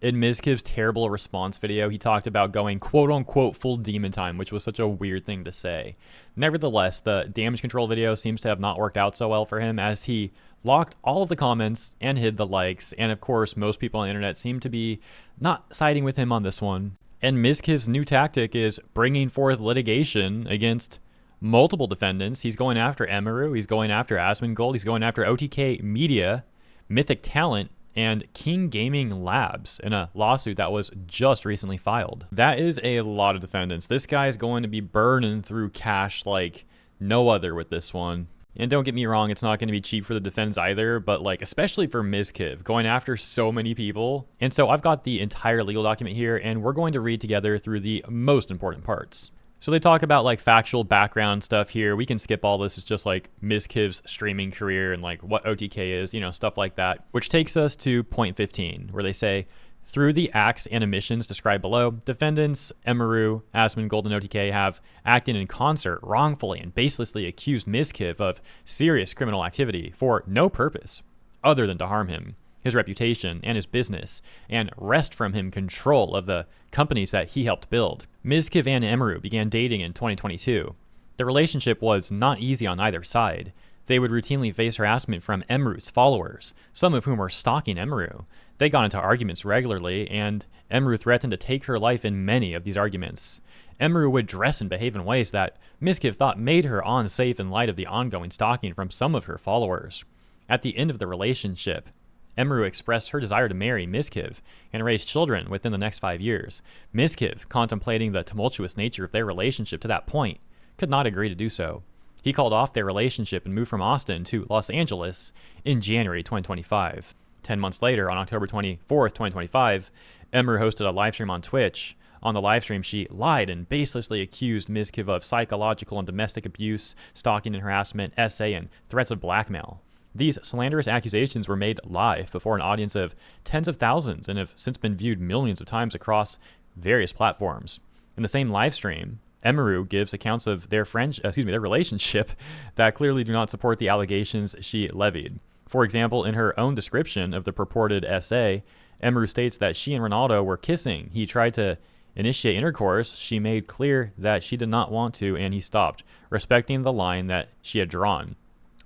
In Mizkif's terrible response video, he talked about going quote-unquote full demon time, which was such a weird thing to say. Nevertheless, the damage control video seems to have not worked out so well for him, as he locked all of the comments and hid the likes, and of course, most people on the internet seem to be not siding with him on this one. And Mizkif's new tactic is bringing forth litigation against multiple defendants. He's going after Emiru, he's going after Asmongold, he's going after OTK Media, Mythic Talent, and King Gaming Labs in a lawsuit that was just recently filed. That is a lot of defendants. This guy's going to be burning through cash like no other with this one. And don't get me wrong, it's not going to be cheap for the defense either, but like especially for Mizkif, going after so many people. And so I've got the entire legal document here, and we're going to read together through the most important parts. So they talk about like factual background stuff here. We can skip all this. It's just like Mizkif's streaming career and like what OTK is, you know, stuff like that. Which takes us to point 15, where they say, through the acts and omissions described below, defendants Emiru, Asmongold, and OTK have acted in concert wrongfully and baselessly accused Mizkif of serious criminal activity for no purpose other than to harm him, his reputation, and his business, and wrest from him control of the companies that he helped build. Mizkif and Emiru began dating in 2022. The relationship was not easy on either side. They would routinely face harassment from Emiru's followers, some of whom were stalking Emiru. They got into arguments regularly, and Emiru threatened to take her life in many of these arguments. Emiru would dress and behave in ways that Mizkif thought made her unsafe in light of the ongoing stalking from some of her followers. At the end of the relationship, Emiru expressed her desire to marry Mizkif and raise children within the next 5 years. Mizkif, contemplating the tumultuous nature of their relationship to that point, could not agree to do so. He called off their relationship and moved from Austin to Los Angeles in January 2025. 10 months later, on October 24th, 2025, Emiru hosted a livestream on Twitch. On the livestream, she lied and baselessly accused Mizkif of psychological and domestic abuse, stalking and harassment, SA, and threats of blackmail. These slanderous accusations were made live before an audience of tens of thousands and have since been viewed millions of times across various platforms. In the same live stream, Emiru gives accounts of their relationship that clearly do not support the allegations she levied. For example, in her own description of the purported SA, Emiru states that she and Ronaldo were kissing. He tried to initiate intercourse. She made clear that she did not want to, and he stopped, respecting the line that she had drawn.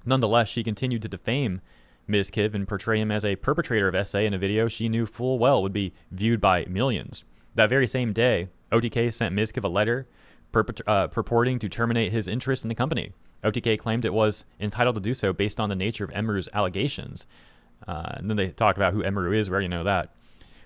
Nonetheless, she continued to defame Mizkif and portray him as a perpetrator of SA in a video she knew full well would be viewed by millions. That very same day, OTK sent Mizkif a letter purporting to terminate his interest in the company. OTK claimed it was entitled to do so based on the nature of Emiru's allegations. And then they talk about who Emiru is. We already know that.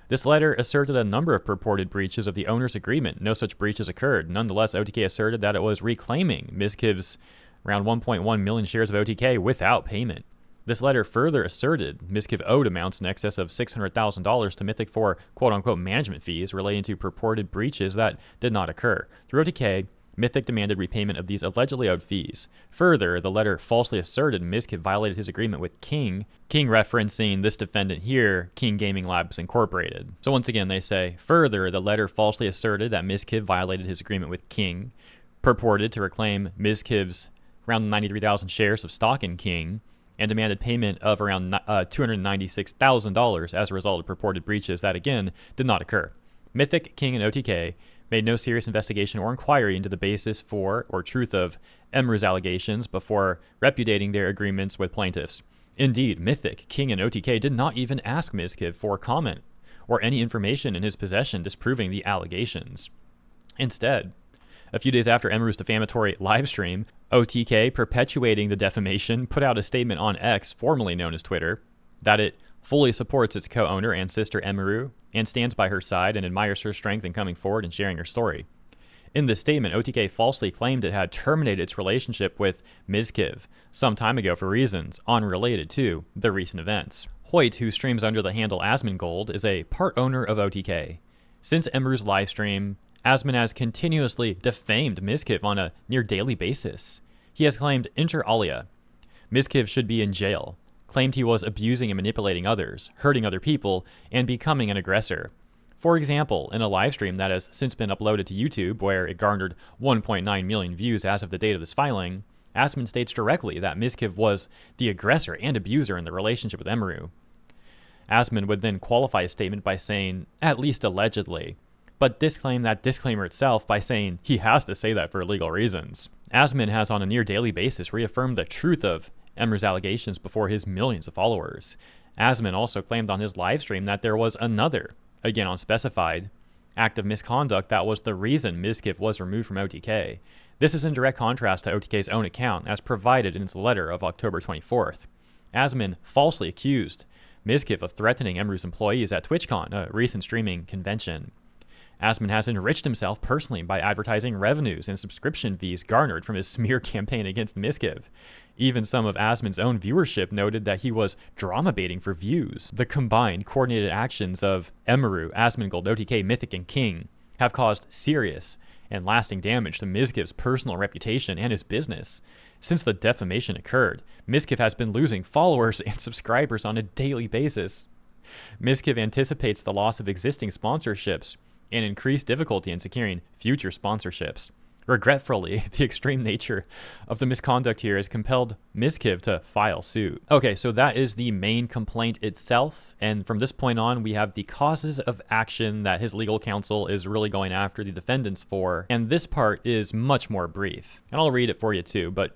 This letter asserted a number of purported breaches of the owner's agreement. No such breaches occurred. Nonetheless, OTK asserted that it was reclaiming Mizkif's around 1.1 million shares of OTK without payment. This letter further asserted Mizkif owed amounts in excess of $600,000 to Mythic for quote-unquote management fees relating to purported breaches that did not occur. Through OTK, Mythic demanded repayment of these allegedly owed fees. Further, the letter falsely asserted Mizkif violated his agreement with King referencing this defendant here, King Gaming Labs Incorporated. So once again, they say, further, the letter falsely asserted that Mizkif violated his agreement with King, purported to reclaim Mizkif's around 93,000 shares of stock in King, and demanded payment of around $296,000 as a result of purported breaches that, again, did not occur. Mythic, King, and OTK made no serious investigation or inquiry into the basis for or truth of Emiru's allegations before repudiating their agreements with plaintiffs. Indeed, Mythic, King, and OTK did not even ask Mizkif for comment or any information in his possession disproving the allegations. Instead, a few days after Emiru's defamatory livestream, OTK, perpetuating the defamation, put out a statement on X, formerly known as Twitter, that it fully supports its co-owner and sister Emiru and stands by her side and admires her strength in coming forward and sharing her story. In this statement, OTK falsely claimed it had terminated its relationship with Mizkif some time ago for reasons unrelated to the recent events. Hoyt, who streams under the handle Asmongold, is a part owner of OTK. Since Emiru's livestream, Asmon has continuously defamed Mizkif on a near daily basis. He has claimed inter alia, Mizkif should be in jail, claimed he was abusing and manipulating others, hurting other people, and becoming an aggressor. For example, in a livestream that has since been uploaded to YouTube, where it garnered 1.9 million views as of the date of this filing, Asmon states directly that Mizkif was the aggressor and abuser in the relationship with Emiru. Asmon would then qualify his statement by saying, at least allegedly, but disclaim that disclaimer itself by saying he has to say that for legal reasons. Asmon has on a near daily basis reaffirmed the truth of Emiru's allegations before his millions of followers. Asmon also claimed on his livestream that there was another, again unspecified, act of misconduct that was the reason Mizkif was removed from OTK. This is in direct contrast to OTK's own account as provided in its letter of October 24th. Asmon falsely accused Mizkif of threatening Emiru's employees at TwitchCon, a recent streaming convention. Asmon has enriched himself personally by advertising revenues and subscription fees garnered from his smear campaign against Mizkif. Even some of Asmon's own viewership noted that he was drama baiting for views. The combined coordinated actions of Emiru, Asmongold, OTK, Mythic, and King have caused serious and lasting damage to Mizkif's personal reputation and his business. Since the defamation occurred, Mizkif has been losing followers and subscribers on a daily basis. Mizkif anticipates the loss of existing sponsorships and increased difficulty in securing future sponsorships. Regretfully, the extreme nature of the misconduct here has compelled Mizkif to file suit. Okay, so that is the main complaint itself, and from this point on, we have the causes of action that his legal counsel is really going after the defendants for, and this part is much more brief. And I'll read it for you too, but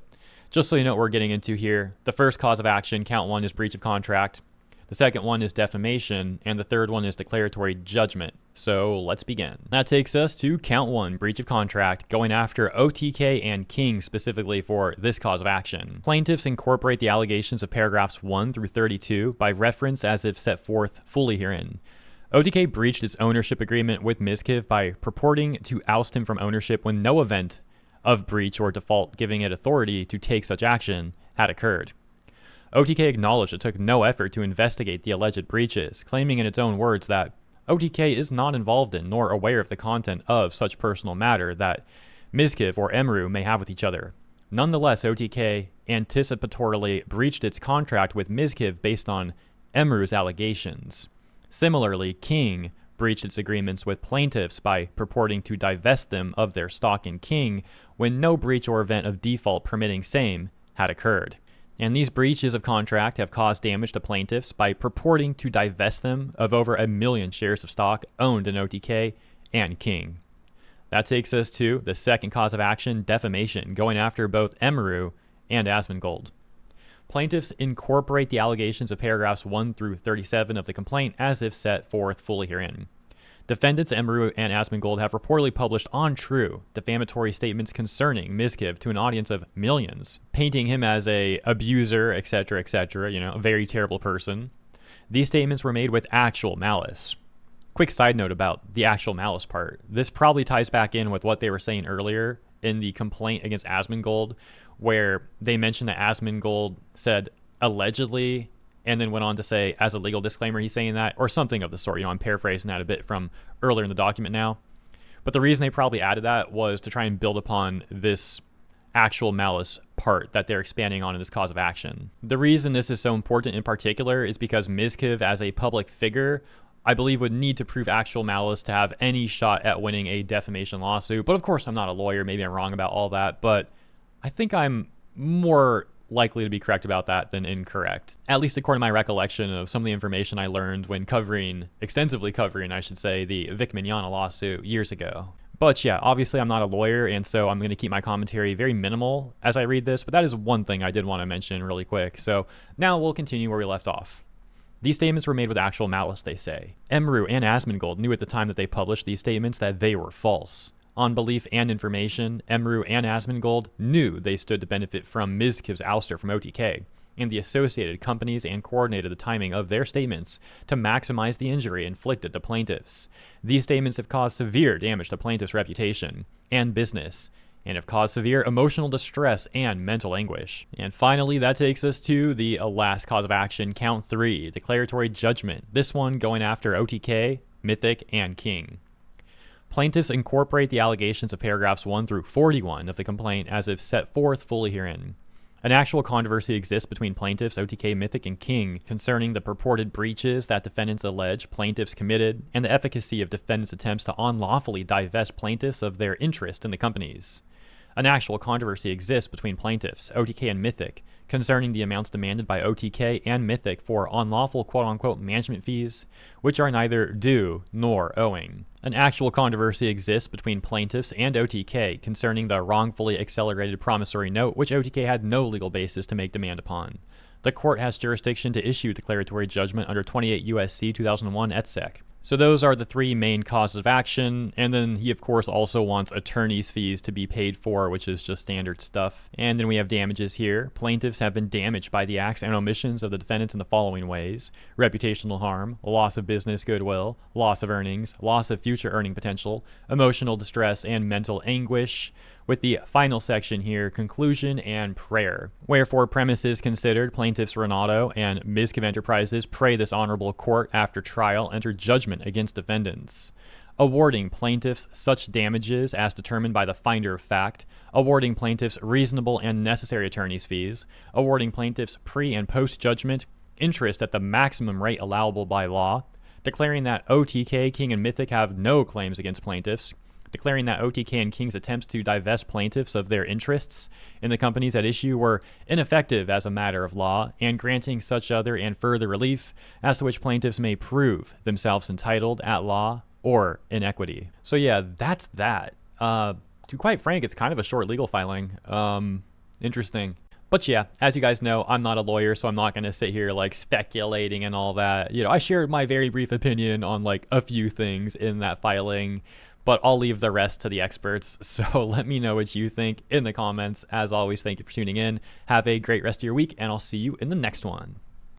just so you know what we're getting into here, the first cause of action, count 1, is breach of contract. The second one is defamation, and the third one is declaratory judgment. So let's begin. That takes us to count 1, breach of contract, going after OTK and King specifically for this cause of action. Plaintiffs incorporate the allegations of paragraphs 1 through 32 by reference as if set forth fully herein. OTK breached its ownership agreement with Mizkif by purporting to oust him from ownership when no event of breach or default giving it authority to take such action had occurred. OTK acknowledged it took no effort to investigate the alleged breaches, claiming in its own words that OTK is not involved in nor aware of the content of such personal matter that Mizkif or Emiru may have with each other. Nonetheless, OTK anticipatorily breached its contract with Mizkif based on Emiru's allegations. Similarly, King breached its agreements with plaintiffs by purporting to divest them of their stock in King when no breach or event of default permitting same had occurred. And these breaches of contract have caused damage to plaintiffs by purporting to divest them of over 1 million shares of stock owned in OTK and King. That takes us to the second cause of action, defamation, going after both Emiru and Asmongold. Plaintiffs incorporate the allegations of paragraphs 1 through 37 of the complaint as if set forth fully herein. Defendants Emiru and Asmongold have reportedly published untrue defamatory statements concerning Mizkif to an audience of millions, painting him as a abuser, etc., a very terrible person. These statements were made with actual malice. Quick side note about the actual malice part. This probably ties back in with what they were saying earlier in the complaint against Asmongold, where they mentioned that Asmongold said allegedly and then went on to say, as a legal disclaimer, he's saying that, or something of the sort. I'm paraphrasing that a bit from earlier in the document now. But the reason they probably added that was to try and build upon this actual malice part that they're expanding on in this cause of action. The reason this is so important in particular is because Mizkif, as a public figure, I believe would need to prove actual malice to have any shot at winning a defamation lawsuit. But of course, I'm not a lawyer. Maybe I'm wrong about all that. But I think I'm more likely to be correct about that than incorrect, at least according to my recollection of some of the information I learned when extensively covering, I should say, the Vic Mignogna lawsuit years ago. But yeah, obviously I'm not a lawyer, and so I'm going to keep my commentary very minimal as I read this, but that is one thing I did want to mention really quick. So now we'll continue where we left off. These statements were made with actual malice, they say. Emiru and Asmongold knew at the time that they published these statements that they were false. On belief and information, Emiru and Asmongold knew they stood to benefit from Mizkif's ouster from OTK, and the associated companies and coordinated the timing of their statements to maximize the injury inflicted to plaintiffs. These statements have caused severe damage to plaintiffs' reputation and business, and have caused severe emotional distress and mental anguish. And finally, that takes us to the last cause of action, count 3, declaratory judgment, this one going after OTK, Mythic, and King. Plaintiffs incorporate the allegations of paragraphs 1 through 41 of the complaint as if set forth fully herein. An actual controversy exists between plaintiffs OTK, Mythic, and King concerning the purported breaches that defendants allege plaintiffs committed and the efficacy of defendants' attempts to unlawfully divest plaintiffs of their interest in the companies. An actual controversy exists between plaintiffs, OTK and Mythic, concerning the amounts demanded by OTK and Mythic for unlawful quote-unquote management fees, which are neither due nor owing. An actual controversy exists between plaintiffs and OTK concerning the wrongfully accelerated promissory note, which OTK had no legal basis to make demand upon. The court has jurisdiction to issue declaratory judgment under 28 U.S.C. 2001 et seq. So those are the three main causes of action, and then he of course also wants attorney's fees to be paid for, which is just standard stuff. And then we have damages here. Plaintiffs have been damaged by the acts and omissions of the defendants in the following ways: reputational harm, loss of business goodwill, loss of earnings, loss of future earning potential, emotional distress, and mental anguish. With the final section here, conclusion and prayer. Wherefore, premises considered, plaintiffs Renato and Mizkif Enterprises pray this honorable court after trial enter judgment against defendants, awarding plaintiffs such damages as determined by the finder of fact, awarding plaintiffs reasonable and necessary attorney's fees, awarding plaintiffs pre- and post-judgment interest at the maximum rate allowable by law, declaring that OTK, King, and Mythic have no claims against plaintiffs, declaring that OTK and King's attempts to divest plaintiffs of their interests in the companies at issue were ineffective as a matter of law, and granting such other and further relief as to which plaintiffs may prove themselves entitled at law or in equity. So yeah, that's that. To be quite frank, it's kind of a short legal filing. Interesting. But yeah, as you guys know, I'm not a lawyer, so I'm not going to sit here like speculating and all that. You know, I shared my very brief opinion on like a few things in that filing, but I'll leave the rest to the experts. So let me know what you think in the comments. As always, thank you for tuning in. Have a great rest of your week, and I'll see you in the next one.